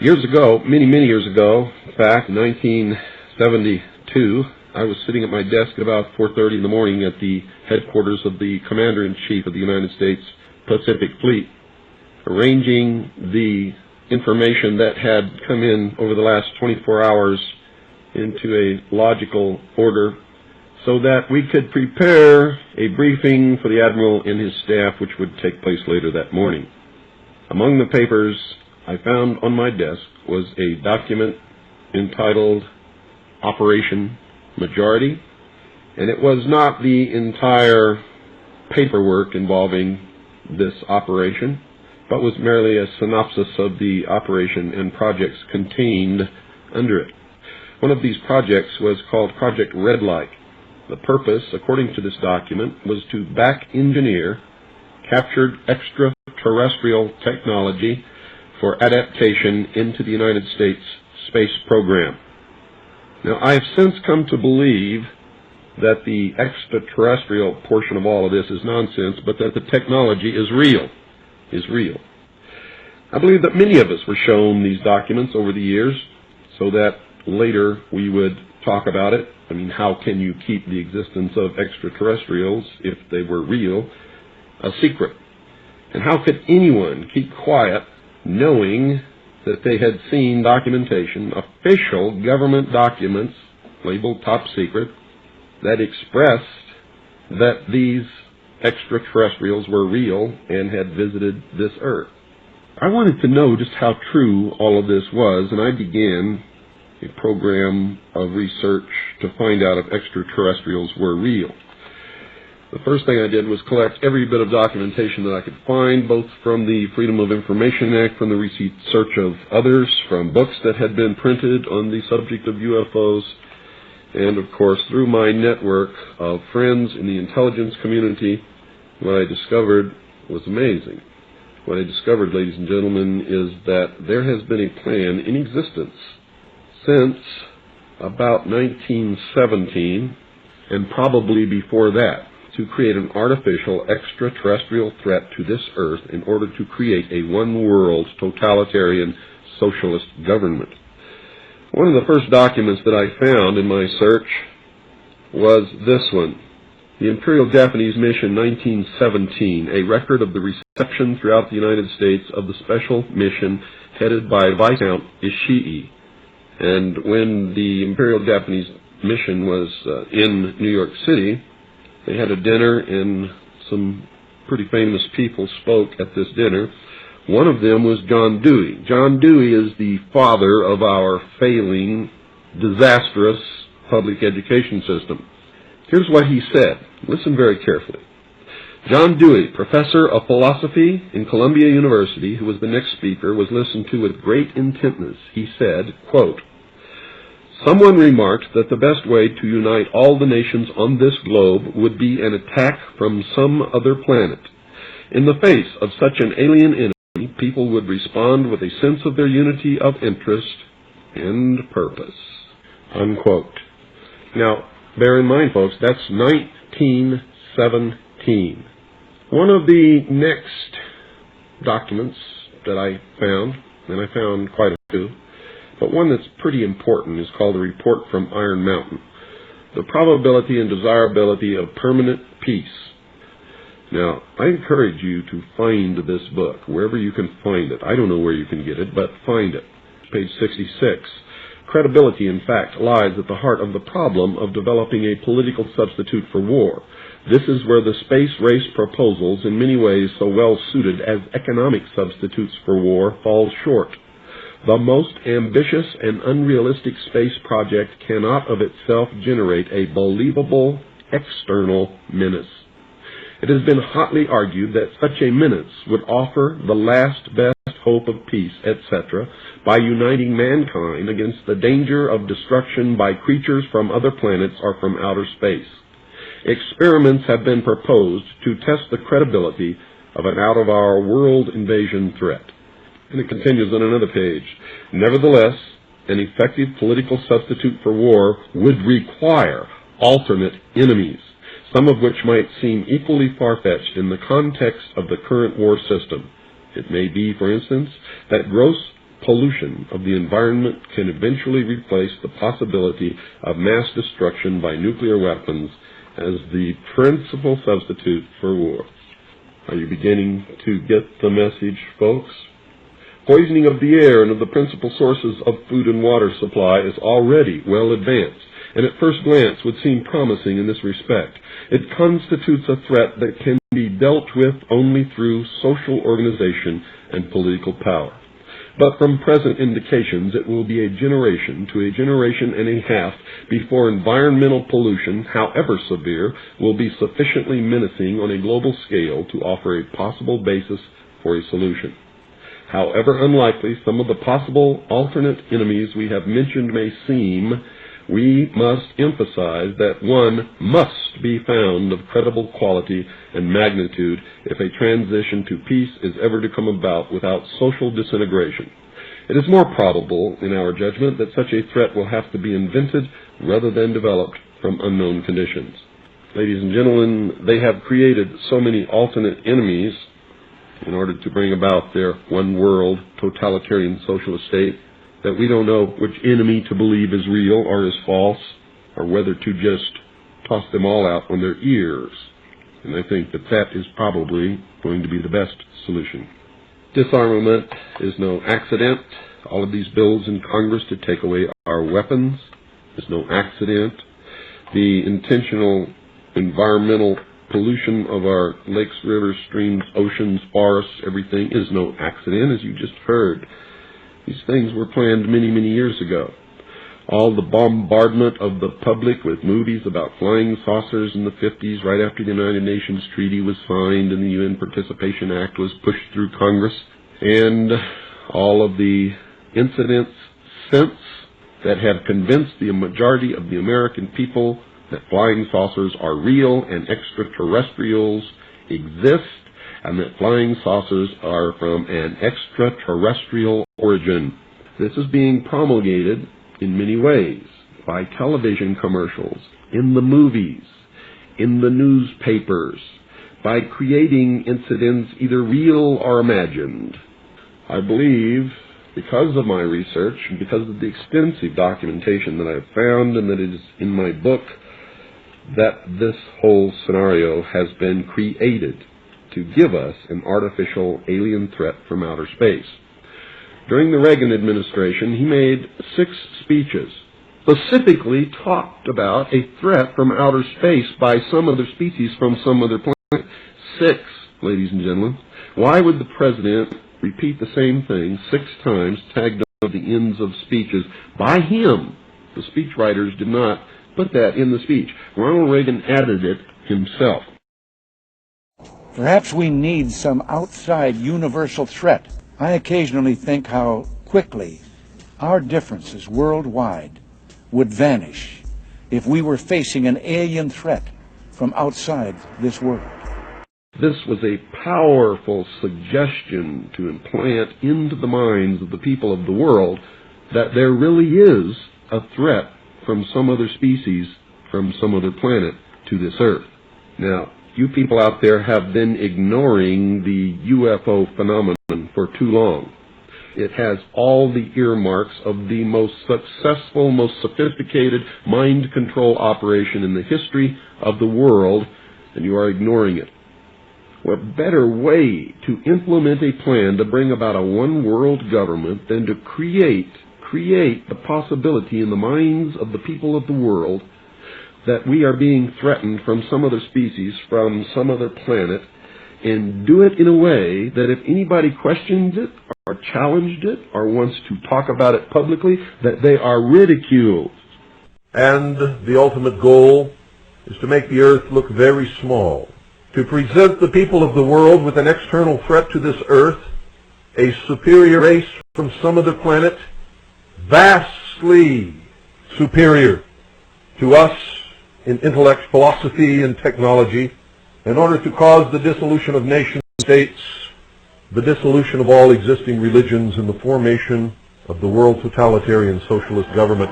Years ago, many years ago, in fact, in 1972, I was sitting at my desk at about 4:30 in the morning at the headquarters of the Commander-in-Chief of the United States Pacific Fleet, arranging the information that had come in over the last 24 hours into a logical order so that we could prepare a briefing for the Admiral and his staff, which would take place later that morning. Among the papers I found on my desk was a document entitled Operation Majority, and it was not the entire paperwork involving this operation, but was merely a synopsis of the operation and projects contained under it. One of these projects was called Project Red Light. The purpose, according to this document, was to back-engineer captured extraterrestrial technology for adaptation into the United States space program. Now, I have since come to believe that the extraterrestrial portion of all of this is nonsense, but that the technology is real. I believe that many of us were shown these documents over the years so that later we would talk about it. I mean, how can you keep the existence of extraterrestrials, if they were real, a secret? And how could anyone keep quiet knowing that they had seen documentation, official government documents labeled top secret, that expressed that these extraterrestrials were real and had visited this Earth? I wanted to know just how true all of this was, and I began a program of research to find out if extraterrestrials were real. The first thing I did was collect every bit of documentation that I could find, both from the Freedom of Information Act, from the research of others, from books that had been printed on the subject of UFOs, and of course through my network of friends in the intelligence community. What I discovered was amazing. What I discovered, ladies and gentlemen, is that there has been a plan in existence since about 1917, and probably before that, to create an artificial extraterrestrial threat to this Earth in order to create a one-world totalitarian socialist government. One of the first documents that I found in my search was this one, the Imperial Japanese Mission 1917, a record of the reception throughout the United States of the special mission headed by Viscount Ishii. And when the Imperial Japanese Mission was in New York City, they had a dinner, and some pretty famous people spoke at this dinner. One of them was John Dewey. John Dewey is the father of our failing, disastrous public education system. Here's what he said. Listen very carefully. John Dewey, professor of philosophy in Columbia University, who was the next speaker, was listened to with great intentness. He said, quote, "Someone remarked that the best way to unite all the nations on this globe would be an attack from some other planet. In the face of such an alien enemy, people would respond with a sense of their unity of interest and purpose." Unquote. Now, bear in mind, folks, that's 1917. One of the next documents that I found, and I found quite a few, but one that's pretty important, is called the Report from Iron Mountain, the Probability and Desirability of Permanent Peace. Now, I encourage you to find this book, wherever you can find it. I don't know where you can get it, but find it. Page 66. Credibility, in fact, lies at the heart of the problem of developing a political substitute for war. This is where the space race proposals, in many ways so well suited as economic substitutes for war, fall short. The most ambitious and unrealistic space project cannot of itself generate a believable external menace. It has been hotly argued that such a menace would offer the last best hope of peace, etc., by uniting mankind against the danger of destruction by creatures from other planets or from outer space. Experiments have been proposed to test the credibility of an out-of-our-world invasion threat. And it continues on another page. Nevertheless, an effective political substitute for war would require alternate enemies, some of which might seem equally far-fetched in the context of the current war system. It may be, for instance, that gross pollution of the environment can eventually replace the possibility of mass destruction by nuclear weapons as the principal substitute for war. Are you beginning to get the message, folks? Poisoning of the air and of the principal sources of food and water supply is already well advanced, and at first glance would seem promising in this respect. It constitutes a threat that can be dealt with only through social organization and political power. But from present indications, it will be a generation to a generation and a half before environmental pollution, however severe, will be sufficiently menacing on a global scale to offer a possible basis for a solution. However unlikely some of the possible alternate enemies we have mentioned may seem, we must emphasize that one must be found of credible quality and magnitude if a transition to peace is ever to come about without social disintegration. It is more probable, in our judgment, that such a threat will have to be invented rather than developed from unknown conditions. Ladies and gentlemen, they have created so many alternate enemies in order to bring about their one-world totalitarian socialist state that we don't know which enemy to believe is real or is false, or whether to just toss them all out on their ears. And I think that that is probably going to be the best solution. Disarmament is no accident. All of these bills in Congress to take away our weapons is no accident. The intentional environmental pollution of our lakes, rivers, streams, oceans, forests, everything is no accident, as you just heard. These things were planned many, many years ago. All the bombardment of the public with movies about flying saucers in the 50s, right after the United Nations Treaty was signed and the UN Participation Act was pushed through Congress, and all of the incidents since that have convinced the majority of the American people that flying saucers are real and extraterrestrials exist, and that flying saucers are from an extraterrestrial origin. This is being promulgated in many ways, by television commercials, in the movies, in the newspapers, by creating incidents either real or imagined. I believe, because of my research, and because of the extensive documentation that I have found and that is in my book, that this whole scenario has been created to give us an artificial alien threat from outer space. During the Reagan administration, he made 6 speeches, specifically talked about a threat from outer space by some other species from some other planet. 6, ladies and gentlemen. Why would the president repeat the same thing 6 times, tagged on the ends of speeches by him? The speechwriters did not put that in the speech. Ronald Reagan added it himself. Perhaps we need some outside universal threat. I occasionally think how quickly our differences worldwide would vanish if we were facing an alien threat from outside this world. This was a powerful suggestion to implant into the minds of the people of the world that there really is a threat from some other species, from some other planet to this earth. Now, you people out there have been ignoring the UFO phenomenon for too long. It has all the earmarks of the most successful, most sophisticated mind control operation in the history of the world, and you are ignoring it. What better way to implement a plan to bring about a one-world government than to create the possibility in the minds of the people of the world that we are being threatened from some other species, from some other planet, and do it in a way that if anybody questions it or challenged it or wants to talk about it publicly, that they are ridiculed. And the ultimate goal is to make the earth look very small, to present the people of the world with an external threat to this earth, a superior race from some other planet, vastly superior to us in intellect, philosophy, and technology, in order to cause the dissolution of nation states, the dissolution of all existing religions, and the formation of the world totalitarian socialist government.